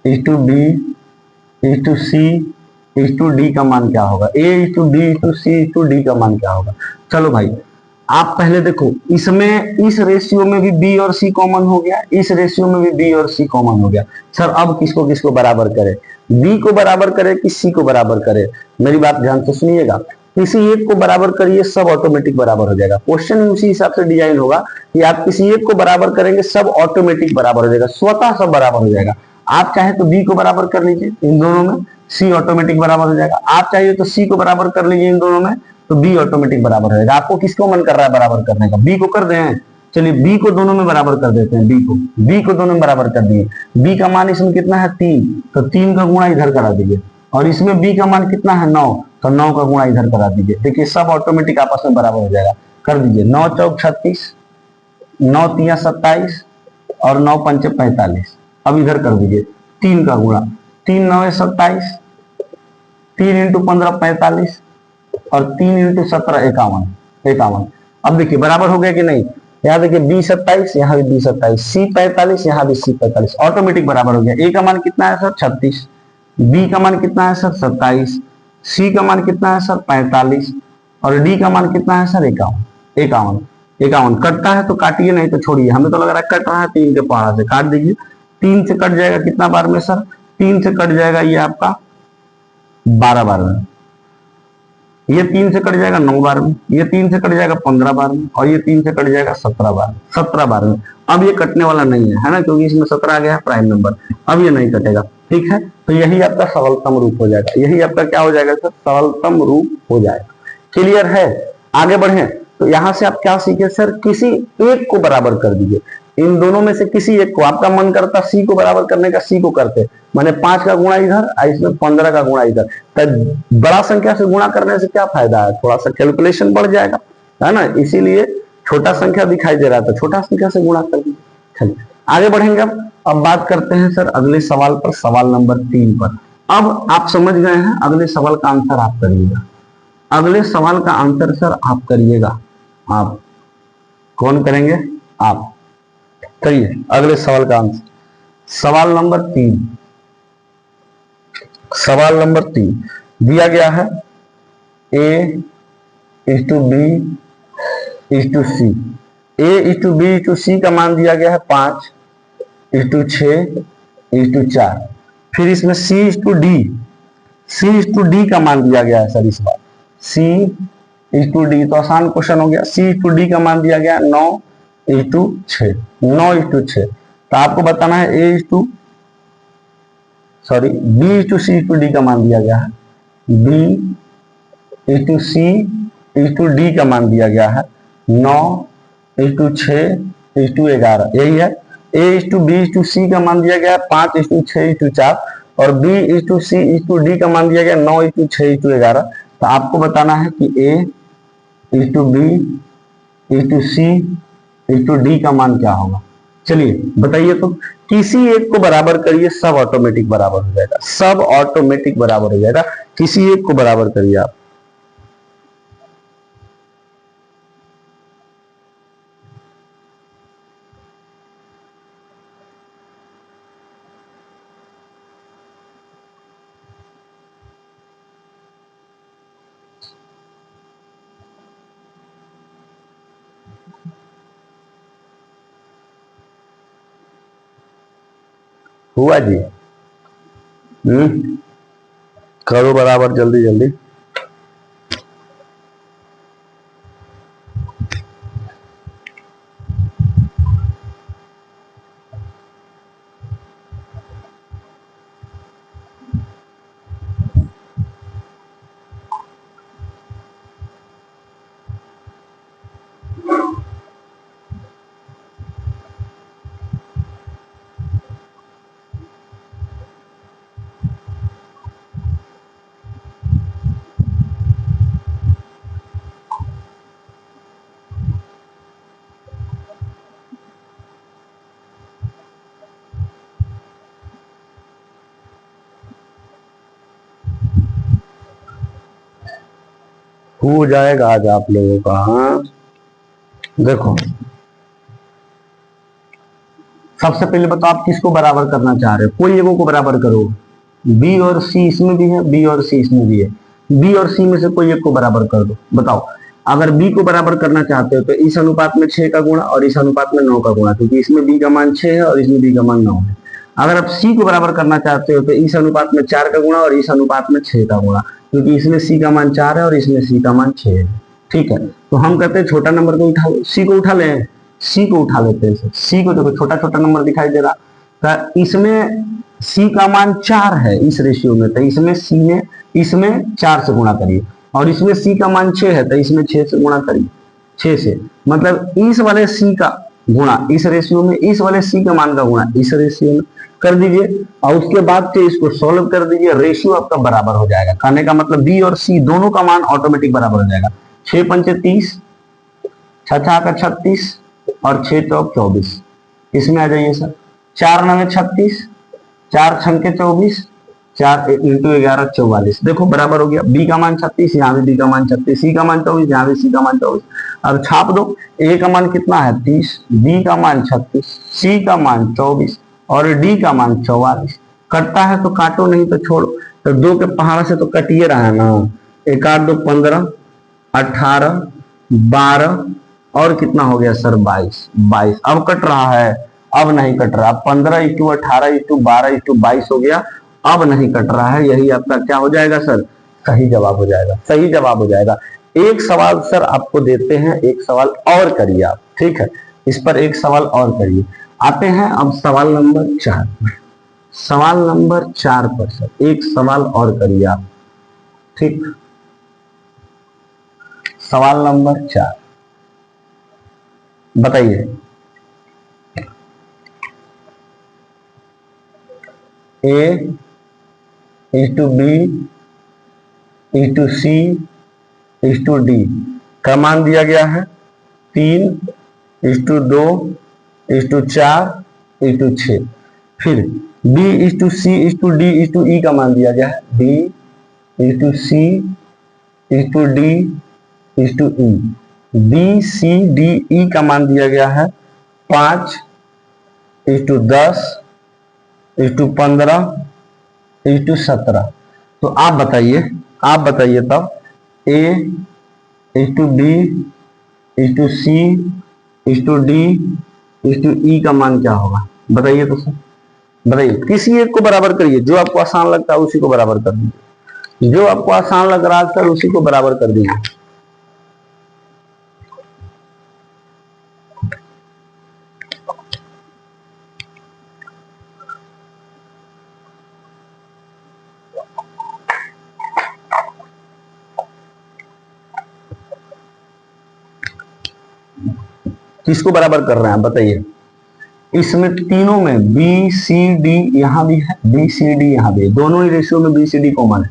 A:B:C:D का मान क्या होगा, A:B:C:D का मान क्या होगा। चलो भाई आप पहले देखो, इसमें इस रेशियो में भी B और C कॉमन हो गया, इस रेशियो में भी B और C कॉमन हो गया। सर अब किसको किसको बराबर करे, B को बराबर करे कि C को बराबर करे। मेरी बात ध्यान से सुनिएगा, किसी एक को बराबर करिए सब ऑटोमेटिक बराबर हो जाएगा। क्वेश्चन उसी हिसाब से डिजाइन होगा कि आप किसी एक को बराबर करेंगे सब ऑटोमेटिक बराबर हो जाएगा, स्वतः सब बराबर हो जाएगा। आप चाहे तो B को बराबर कर लीजिए, इन दोनों में C ऑटोमेटिक बराबर हो जाएगा। आप चाहिए तो C को बराबर कर लीजिए इन दोनों में, तो B ऑटोमेटिक बराबर हो जाएगा। आपको किसको मन कर रहा है बराबर करने का, B को कर दें। चलिए B को दोनों में बराबर कर देते हैं, B को दोनों में बराबर कर दिए। B का मान इसमें कितना है 3, तो 3 का गुणा इधर करा दीजिए, और इसमें B का मान कितना है 9, तो 9 का गुणा इधर करा दीजिए। देखिए सब ऑटोमेटिक आपस में बराबर हो जाएगा। कर दीजिए, 9 चौक 36, 9 तिया 27 और 9 पंचे 45। अब इधर कर दीजिए 3 का गुणा, 3 9 27, 3 इंटू 15 45 और 3 इंटू 17 51। अब देखिए बराबर हो गया कि नहीं। यहाँ देखिए B 27, यहाँ भी B 27, C 45, यहाँ भी C 45, ऑटोमेटिक बराबर हो गया। A का मान कितना है सर 36, B का मान कितना है सर 27, C का मान कितना है सर 45 और D का मान कितना है सर 51। कटता है तो काटिए, नहीं तो छोड़िए। हमें तो लग रहा है कट रहा है, 3 के पहाड़ा से काट दीजिए। 3 से कट जाएगा कितना बार में सर, 3 से कट जाएगा ये आपका 12 बार में, ये 3 से कट जाएगा 9 बार में, ये 3 से कट जाएगा 15 बार में, और ये 3 से कट जाएगा 17 बार में। अब ये कटने वाला नहीं है ना, क्योंकि इसमें 17 आ गया है प्राइम नंबर। अब ये नहीं कटेगा, ठीक है। तो यही आपका सरलतम रूप हो जाएगा, यही आपका क्या हो जाएगा सर, सरलतम रूप हो जाएगा। क्लियर है। आगे बढ़े तो यहां से आप क्या सीखे सर, किसी एक को बराबर कर दीजिए। इन दोनों में से किसी एक को, आपका मन करता C को बराबर करने का, C को करते, मैंने 5 का गुणा इधर और इसमें 15 का गुणा इधर। तो बड़ा संख्या से गुणा करने से क्या फायदा है, थोड़ा सा कैलकुलेशन बढ़ जाएगा, है ना। इसीलिए छोटा संख्या दिखाई दे रहा था, छोटा संख्या से गुणा कर दीजिए। चलिए आगे बढ़ेंगे। अब बात करते हैं सर अगले सवाल पर, सवाल नंबर 3 पर। अब आप समझ गए हैं, अगले सवाल का आंसर आप करिएगा। अगले सवाल का आंसर सर आप करिएगा। आप कौन करेंगे, आप करिए अगले सवाल का आंसर। सवाल नंबर 3, सवाल नंबर 3 दिया गया है A:B:C। A:B:C का मान दिया गया है 5:6:4। फिर इसमें C:D का मान दिया गया है सर इस बार, C:D तो आसान क्वेश्चन हो गया। C:D का मान दिया गया 9:6। तो आपको बताना है B:C:D का मान दिया गया है, B:C:D का मान दिया गया है 9 6:11, यही है। A:B:C का मान दिया गया है 5:6:4 और B:C:D का मान दिया गया 9:6:11। तो आपको बताना है कि A:B:C:D का मान क्या होगा। चलिए बताइए, तो किसी एक को बराबर करिए, सब ऑटोमेटिक बराबर हो जाएगा, सब ऑटोमेटिक बराबर हो जाएगा। किसी एक को बराबर करिए आप। हुआ जी। करो बराबर जल्दी जल्दी। हो जाएगा आज आप लोगों का। हाँ देखो, सबसे पहले बताओ आप किसको बराबर करना चाह रहे हो। कोई एगो को बराबर करो। बी और सी इसमें भी है, बी और सी इसमें भी है। बी और सी में से कोई एक को बराबर कर दो। बताओ, अगर बी को बराबर करना चाहते हो तो इस अनुपात में 6 का गुणा और इस अनुपात में 9 का गुणा, क्योंकि इसमें बी का मान 6 है और इसमें बी का मान 9 है। अगर आप सी को बराबर करना चाहते हो तो इस अनुपात में 4 का गुणा और इस अनुपात में 6 का गुणा, क्योंकि इसमें सी का मान 4 है और इसमें सी का मान 6 है। ठीक है, तो हम कहते हैं छोटा नंबर को उठा लो, सी को उठा लें। सी को उठा लेते हैं। सी को देखो, छोटा छोटा नंबर दिखाई दे रहा, तो इसमें सी का मान 4 है इस रेशियो में, तो इसमें सी में इसमें 4 से गुणा करिए, और इसमें सी का मान 6 है तो इसमें 6 से गुणा करिए। 6 से मतलब इस वाले सी का गुणा इस रेशियो में, इस वाले सी का मान का गुणा इस रेशियो में कर दीजिए, और उसके बाद से इसको सॉल्व कर दीजिए। रेशियो आपका बराबर हो जाएगा। कहने का मतलब बी और सी दोनों का मान ऑटोमेटिक बराबर हो जाएगा। 6×5 = 30, 6×4 = 36 और 6×4 = 24। इसमें आ जाइए सर। 4×9 = 36, 4×6 = 24, 4×11 = 44। देखो बराबर हो गया। बी का मान 36, यहाँ भी बी का मान 36, सी का मान 24, यहाँ भी सी का मान 24। अब छाप दो। ए का मान कितना है 30, बी का मान 36, सी का मान 24 और डी का मान 44। कटता है तो काटो, नहीं तो छोड़ो। तो 2 के पहाड़ से तो कटिए रहा है ना। 1 8 2 15, 18, 12 और कितना हो गया सर 22। 22 अब कट रहा है, अब नहीं कट रहा। 15:18:12:22 हो गया, अब नहीं कट रहा है। यही आपका क्या हो जाएगा सर, सही जवाब हो जाएगा। सही जवाब हो जाएगा। एक सवाल सर आपको देते हैं, एक सवाल और करिए आप। ठीक है, इस पर एक सवाल और करिए। आते हैं अब सवाल नंबर 4 पर। सवाल नंबर 4 पर सर एक सवाल और करिए आप। ठीक, सवाल नंबर 4 बताइए। A:B:C:D का मान दिया गया है 3:2:4:6। फिर B:C:D:E का मान दिया गया है B:C:D:E। BCDE का मान दिया गया है 5:10:15:17। तो आप बताइए, आप बताइए तब A:B:C:D:E का मान क्या होगा। बताइए तो सर, बताइए। किसी एक को बराबर करिए, जो आपको आसान लगता है उसी को बराबर कर दीजिए। जो आपको आसान लग रहा है सर उसी को बराबर कर दीजिए। किसको बराबर कर रहे हैं बताइए। इसमें तीनों में बी सी डी यहाँ भी है, बी सी डी यहाँ भी है, दोनों ही रेशियो में बी सी डी कॉमन है,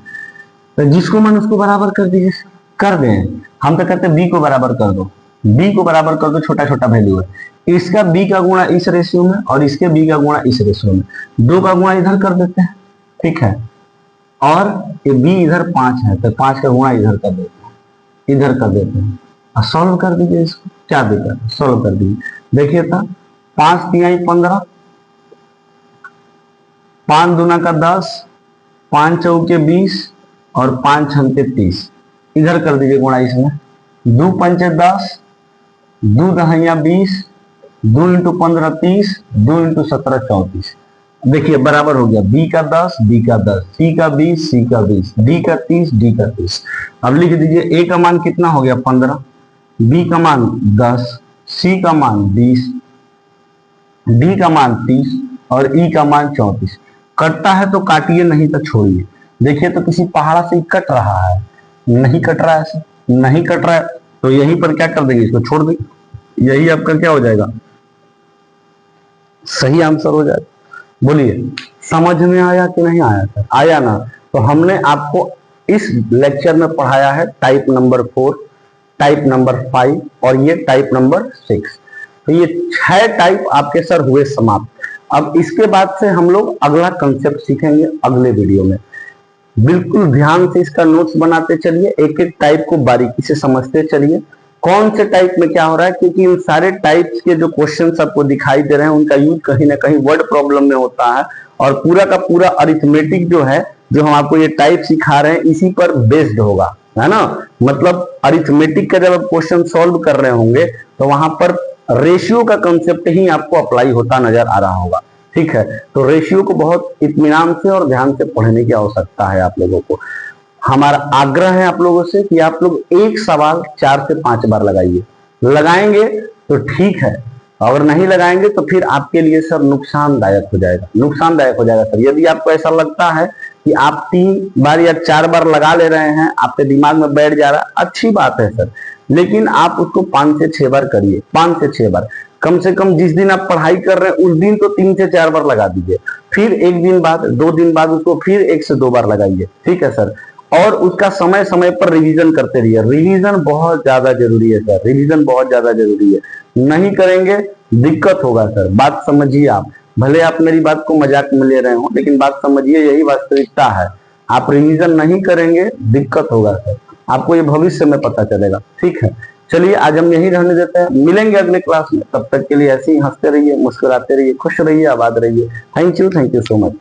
तो जिसको मन उसको बराबर कर दीजिए। कर दें, हम तो कहते हैं बी को बराबर कर दो, बी को बराबर कर दो, छोटा छोटा वैल्यू है, इसका बी का गुणा इस रेशियो में और इसके बी का गुणा इस रेशियो में, 2 का गुणा इधर कर देते हैं, ठीक है, और ये बी इधर 5 है तो 5 का गुणा इधर कर देते हैं, इधर कर देते हैं और सॉल्व कर दीजिए इसको, क्या दिक्कत है, सॉल्व कर दीजिए। देखिए था 5 तिहाई 15, 5 दूना का 10, 5 चौके 20 और 5 छंके 30, इधर कर दीजिए गुणा इसमें, 2 पंचे 10, 2 दहिया 20, 2 इंटू 15 30, 2 इंटू 17 34। देखिए बराबर हो गया, बी का 10, बी का 10, सी का 20, सी का 20, डी का 30, डी का 30। अब लिख दीजिए ए का मान कितना हो गया 15, बी का मान 10, सी का मान 20, डी का मान 30 और ई का मान 34। कटता है तो काटिए, नहीं तो छोड़िए। देखिए तो किसी पहाड़ा से कट रहा है, नहीं कट रहा है, ऐसे नहीं कट रहा है तो यहीं पर क्या कर देंगे, इसको छोड़ देंगे, यही आपका क्या हो जाएगा, सही आंसर हो जाएगा। बोलिए समझ में आया कि नहीं आया सर? आया ना? तो हमने आपको इस लेक्चर में पढ़ाया है टाइप नंबर 4, टाइप नंबर 5 और ये टाइप नंबर 6। तो ये 6 टाइप आपके सर हुए समाप्त। अब इसके बाद से हम लोग अगला कंसेप्ट सीखेंगे अगले वीडियो में। बिल्कुल ध्यान से इसका नोट्स बनाते चलिए, एक एक टाइप को बारीकी से समझते चलिए, कौन से टाइप में क्या हो रहा है, क्योंकि इन सारे टाइप्स के जो क्वेश्चंस आपको दिखाई दे रहे हैं उनका यूज कहीं ना कहीं वर्ड प्रॉब्लम में होता है, और पूरा का पूरा अरिथमेटिक जो है, जो हम आपको ये टाइप सिखा रहे हैं इसी पर बेस्ड होगा, है ना। मतलब अरिथमेटिक का जब आप क्वेश्चन सॉल्व कर रहे होंगे तो वहां पर रेशियो का कंसेप्ट ही आपको अप्लाई होता नजर आ रहा होगा, ठीक है। तो रेशियो को बहुत इत्मीनान से और ध्यान से पढ़ने की आवश्यकता है आप लोगों को। हमारा आग्रह है आप लोगों से कि आप लोग एक सवाल 4 से 5 बार लगाइए, लगाएंगे तो ठीक है, अगर नहीं लगाएंगे तो फिर आपके लिए सर नुकसानदायक हो जाएगा, नुकसानदायक हो जाएगा सर। यदि आपको ऐसा लगता है कि आप 3 बार या 4 बार लगा ले रहे हैं, आपके दिमाग में बैठ जा रहा है, अच्छी बात है सर, लेकिन आप उसको 5 से 6 बार करिए, 5 से 6 बार कम से कम। जिस दिन आप पढ़ाई कर रहे हैं उस दिन तो 3 से 4 बार लगा दीजिए, फिर 1 दिन बाद 2 दिन बाद उसको फिर 1 से 2 बार लगाइए, ठीक है सर। और उसका समय समय पर रिवीजन करते रहिए, रिवीजन बहुत ज्यादा जरूरी है सर, रिवीजन बहुत ज्यादा जरूरी है। नहीं करेंगे दिक्कत होगा सर, बात समझिए आप। भले आप मेरी बात को मजाक में ले रहे हो, लेकिन बात समझिए, यही वास्तविकता है। आप रिवीजन नहीं करेंगे दिक्कत होगा सर, आपको ये भविष्य में पता चलेगा, ठीक है। चलिए आज हम यही रहने देते हैं, मिलेंगे अगले क्लास में। तब तक के लिए ऐसे ही हंसते रहिए, मुस्कुराते रहिए, खुश रहिए, आबाद रहिए। Thank you so much.